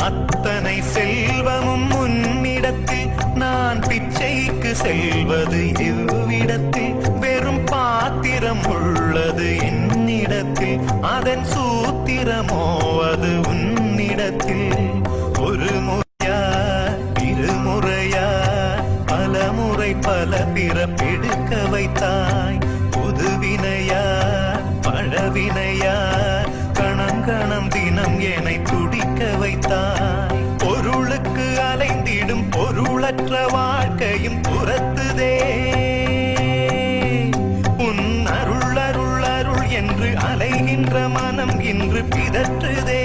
அத்தனை செல்வமும் உன்னிடத்தில் நான் பிச்சைக்கு செல்வது எவ்விடத்தில் வெறும் பாத்திரம் உள்ளது என்னிடத்தில் அதன் சூத்திரமோ அது உன்னிடத்தில் ஒரு முறையா இருமுறையா பல முறை பல பிறப்பெடுக்க வைத்தாய் புதுவினையா பழவினையா கணம் கணம் தினம் என்னை துடிக்க வைத்தாய் பொருளுக்கு அலைந்திடும் பொருளற்ற வாழ்க்கையும் புறத்துதே உன் அருள் அருள் அருள் என்று அலைகின்ற மனம் இன்று பிதற்றுதே